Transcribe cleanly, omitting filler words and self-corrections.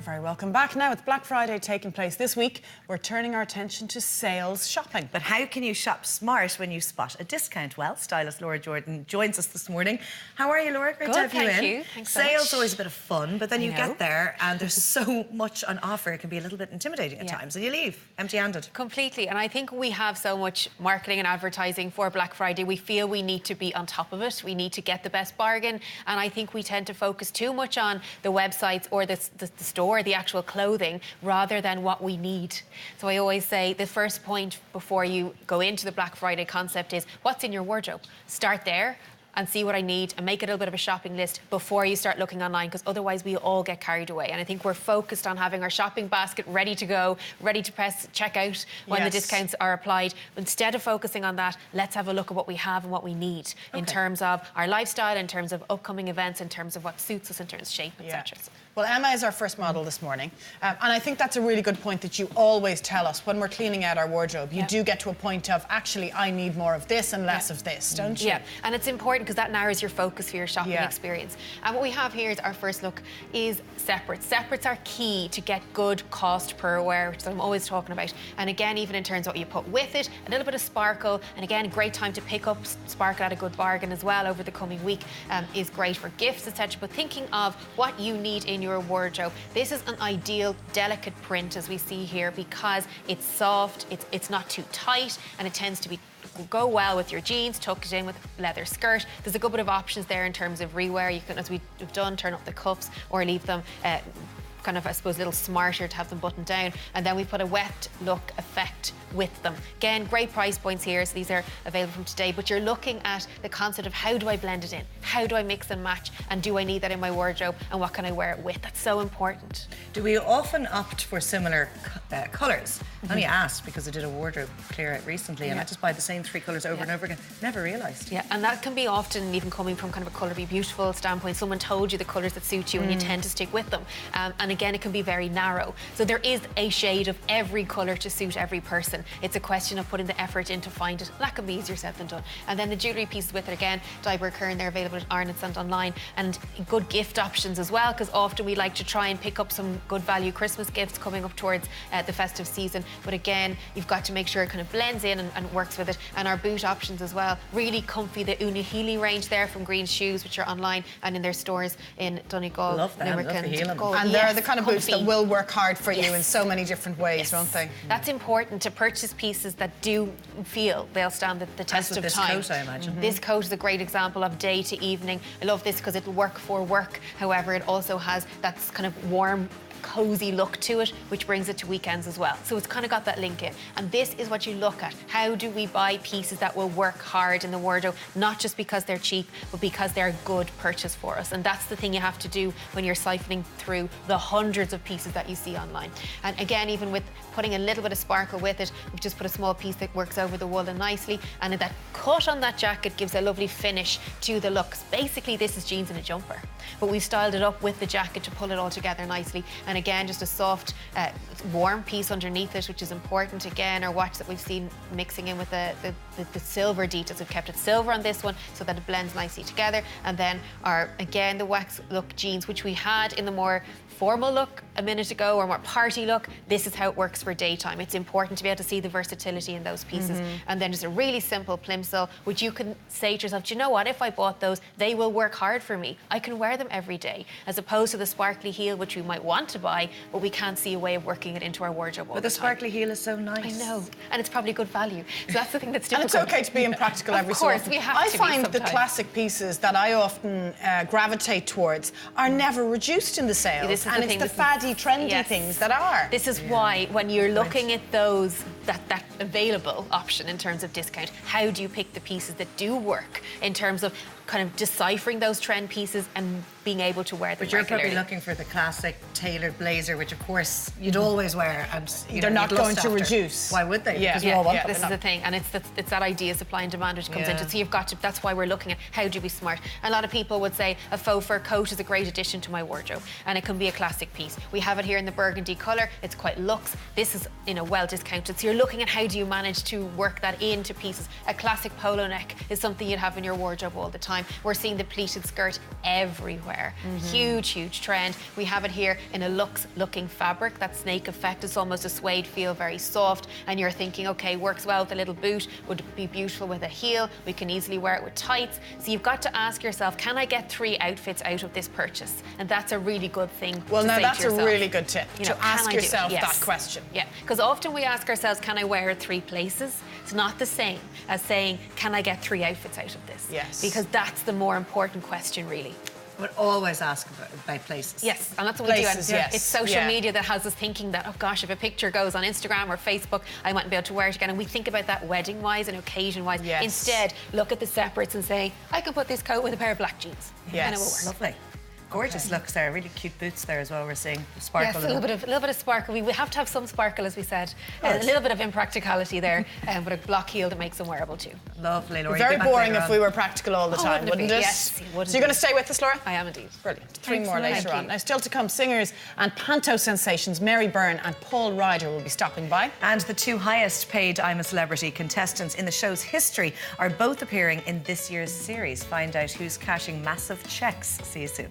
very welcome back. Now, with Black Friday taking place this week, we're turning our attention to sales shopping. But how can you shop smart when you spot a discount? Well, stylist Laura Jordan joins us this morning. How are you, Laura? Great to have you in. Thank you. Thanks so Sales much. always a bit of fun, but then you get there and there's so much on offer, it can be a little bit intimidating at times, and you leave empty-handed. Completely. And I think we have so much marketing and advertising for Black Friday. We feel we need to be on top of it. We need to get the best bargain. And I think we tend to focus too much on the websites or the store, the actual clothing, rather than what we need. So I always say the first point before you go into the Black Friday concept is what's in your wardrobe. Start there and see what I need and make it a little bit of a shopping list before you start looking online, because otherwise we all get carried away. And I think we're focused on having our shopping basket ready to go, ready to press checkout when the discounts are applied. Instead of focusing on that, let's have a look at what we have and what we need in terms of our lifestyle, in terms of upcoming events, in terms of what suits us in terms of shape, etc. Well, Emma is our first model this morning. And I think that's a really good point that you always tell us when we're cleaning out our wardrobe. You do get to a point of, actually, I need more of this and less of this, don't you? Yeah, and it's important because that narrows your focus for your shopping experience. And what we have here is our first look is separates. Separates are key to get good cost per wear, which I'm always talking about. And again, even in terms of what you put with it, a little bit of sparkle. And again, a great time to pick up sparkle at a good bargain as well over the coming week is great for gifts, etc. But thinking of what you need in your wardrobe, this is an ideal delicate print, as we see here, because it's soft, it's not too tight, and it tends to go well with your jeans. Tuck it in with a leather skirt. There's a good bit of options there in terms of rewear. You can, as we've done, turn up the cuffs or leave them kind of, I suppose, a little smarter to have them buttoned down. And then we put a wet look effect with them. Again, great price points here, so these are available from today, but you're looking at the concept of how do I blend it in? How do I mix and match? And do I need that in my wardrobe? And what can I wear it with? That's so important. Do we often opt for similar colours? I only asked because I did a wardrobe clear out recently and I just buy the same 3 colours over and over again. Never realised. Yeah, and that can be often even coming from kind of a colour be beautiful standpoint. Someone told you the colours that suit you and you tend to stick with them. And again, it can be very narrow. So there is a shade of every colour to suit every person. It's a question of putting the effort in to find it. That can be easier said than done. And then the jewellery pieces with it, again, Dyeberg Kern, they're available at Arnott's and online. And good gift options as well, because often we like to try and pick up some good value Christmas gifts coming up towards the festive season. But again, you've got to make sure it kind of blends in and works with it. And our boot options as well, really comfy. The Una Healy range there from Green Shoes, which are online and in their stores in Donegal, love that. Limerick, love the heel and they're the kind of boots that will work hard for you in so many different ways, Yes. don't they? That's important, to purchase pieces that do feel they'll stand the test of this time. coat, I imagine. This coat is a great example of day to evening. I love this because it'll work for work. However, it also has that kind of warm, cozy look to it, which brings it to weekends as well. So it's kind of got that link in. And this is what you look at. How do we buy pieces that will work hard in the wardrobe, not just because they're cheap, but because they're a good purchase for us? And that's the thing you have to do when you're siphoning through the hundreds of pieces that you see online. And again, even with putting a little bit of sparkle with it, we've just put a small piece that works over the woolen nicely, and that cut on that jacket gives a lovely finish to the looks. Basically, this is jeans and a jumper, but we styled it up with the jacket to pull it all together nicely. And again, just a soft, warm piece underneath it, which is important. Again, our watch that we've seen mixing in with the silver details. We've kept it silver on this one so that it blends nicely together. And then the wax look jeans, which we had in the more formal look a minute ago, or more party look. This is how it works for daytime. It's important to be able to see the versatility in those pieces. And then just a really simple plimsoll, which you can say to yourself, do you know what, if I bought those, they will work hard for me. I can wear them every day, as opposed to the sparkly heel, which we might want to buy, but we can't see a way of working it into our wardrobe all But the sparkly heel is so nice. I know, and it's probably good value. So that's the thing that's difficult. And it's okay to be impractical every so often. Of course, we have I to find be the sometimes. classic pieces that I often gravitate towards are never reduced in the sales. This is And the it's thing, the this is- faddy, trendy Yes. things that are. This is why, when you're looking at those, that available option in terms of discount, how do you pick the pieces that do work in terms of kind of deciphering those trend pieces and being able to wear them But you're regularly? probably looking for the classic tailored blazer, which of course you'd always wear, and They're not going to reduce. Why would they? Yeah. Because we all want them. This is the thing, and it's that idea, supply and demand, which comes into it. So you've got to. That's why we're looking at how do we smart. And a lot of people would say a faux fur coat is a great addition to my wardrobe, and it can be a classic piece. We have it here in the burgundy colour. It's quite luxe. This is well discounted. So you're looking at how do you manage to work that into pieces. A classic polo neck is something you'd have in your wardrobe all the time. time. We're seeing the pleated skirt everywhere. Huge, huge trend. We have it here in a luxe looking fabric. That snake effect is almost a suede feel, very soft. And you're thinking, okay, works well with a little boot, would be beautiful with a heel. We can easily wear it with tights. So you've got to ask yourself, can I get 3 outfits out of this purchase? And that's a really good thing Well, to now say that's to yourself. a really good tip, You know, to can ask I do it? yourself Yes. that question. Yeah, because often we ask ourselves, can I wear it 3 places? It's not the same as saying, can I get 3 outfits out of this? Yes. Because that's the more important question, really. But always ask about places. Yes, and that's what we do. Places, And yes. it's social Yeah. media that has us thinking that, oh gosh, if a picture goes on Instagram or Facebook, I mightn't be able to wear it again. And we think about that wedding-wise and occasion-wise. Yes. Instead, look at the separates and say, I can put this coat with a pair of black jeans. Yes. And it will work. Lovely. Gorgeous looks there. Really cute boots there as well. We're seeing sparkle. Yes, a in them. little bit of sparkle. We have to have some sparkle, as we said. Yes. A little bit of impracticality there, but a block heel that makes them wearable too. Lovely, Laura. Very You'll be back boring later if on. we were practical all the Oh, time, wouldn't it wouldn't be? it? Yes, it would So you're going to indeed. stay with us, Laura? I am indeed. Brilliant. 3 Thanks more a lot. later Thank on. you. Now, still to come, singers and panto sensations Mary Byrne and Paul Ryder will be stopping by. And the 2 highest paid I'm a Celebrity contestants in the show's history are both appearing in this year's series. Find out who's cashing massive checks. See you soon.